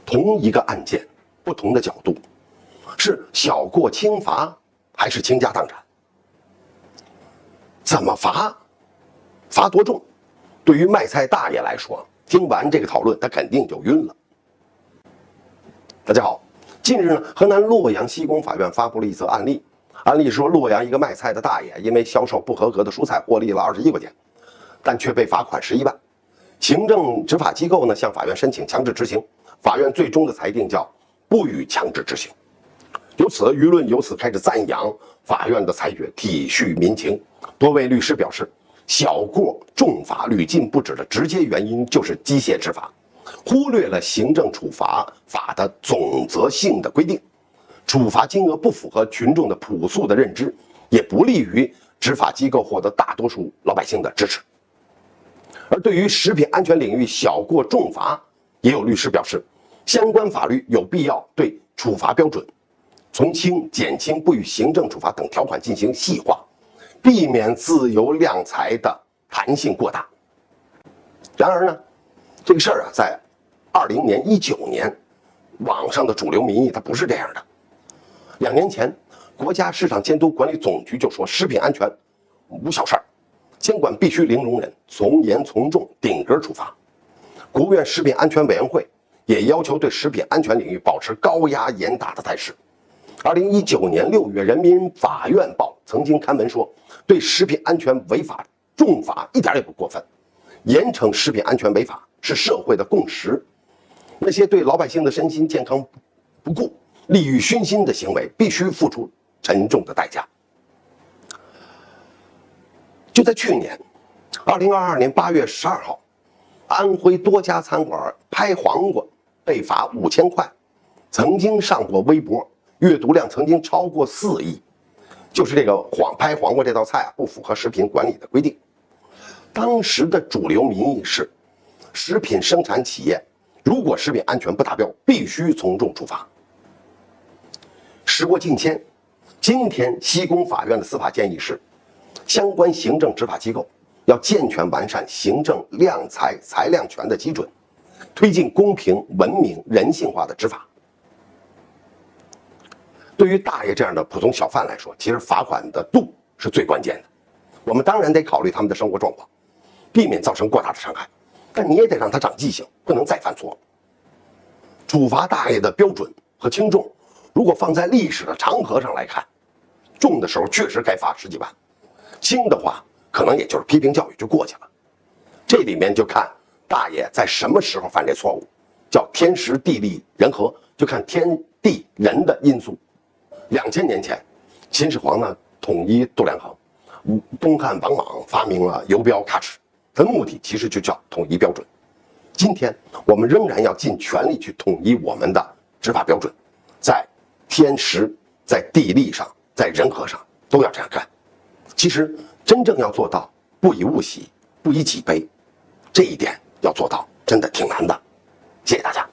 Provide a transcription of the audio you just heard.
同一个案件，不同的角度，是小过轻罚还是倾家荡产？怎么罚？罚多重？对于卖菜大爷来说，听完这个讨论，他肯定就晕了。大家好，近日呢，河南洛阳西宫法院发布了一则案例。案例说，洛阳一个卖菜的大爷因为销售不合格的蔬菜获利了21块钱，但却被罚款11万。行政执法机构呢向法院申请强制执行，法院最终的裁定叫不予强制执行。由此，舆论由此开始赞扬法院的裁决体恤民情。多位律师表示，小过重罚屡禁不止的直接原因就是机械执法，忽略了行政处罚法的总则性的规定，处罚金额不符合群众的朴素的认知，也不利于执法机构获得大多数老百姓的支持。而对于食品安全领域小过重罚，也有律师表示，相关法律有必要对处罚标准从轻、减轻不予行政处罚等条款进行细化，避免自由量裁的弹性过大。然而呢，这个事儿啊，在20年、19年，网上的主流民意它不是这样的。2年前，国家市场监督管理总局就说，食品安全无小事儿，监管必须零容忍，从严从重，顶格处罚。国务院食品安全委员会也要求对食品安全领域保持高压严打的态势。2019年6月，人民法院报曾经刊文说，对食品安全违法重罚一点也不过分，严惩食品安全违法是社会的共识。那些对老百姓的身心健康不顾、利欲熏心的行为，必须付出沉重的代价。就在去年，2022年8月12号，安徽多家餐馆拍黄瓜被罚5000块，曾经上过微博，阅读量曾经超过4亿。就是这个拍黄瓜这道菜啊，不符合食品管理的规定。当时的主流民意是，食品生产企业如果食品安全不达标，必须从重处罚。时过境迁，今天西宫法院的司法建议是，相关行政执法机构要健全完善行政量裁裁量权的基准，推进公平、文明、人性化的执法。对于大爷这样的普通小贩来说，其实罚款的度是最关键的。我们当然得考虑他们的生活状况，避免造成过大的伤害，但你也得让他长记性，不能再犯错。处罚大爷的标准和轻重，如果放在历史的长河上来看，重的时候确实该罚10几万，轻的话可能也就是批评教育就过去了。这里面就看大爷在什么时候犯这错误，叫天时地利人和，就看天地人的因素。2000年前，秦始皇呢统一度量衡，东汉王莽发明了游标卡尺，它的目的其实就叫统一标准。今天我们仍然要尽全力去统一我们的执法标准，在天时、在地利上、在人和上都要这样干。其实真正要做到不以物喜，不以己悲，这一点要做到真的挺难的。谢谢大家。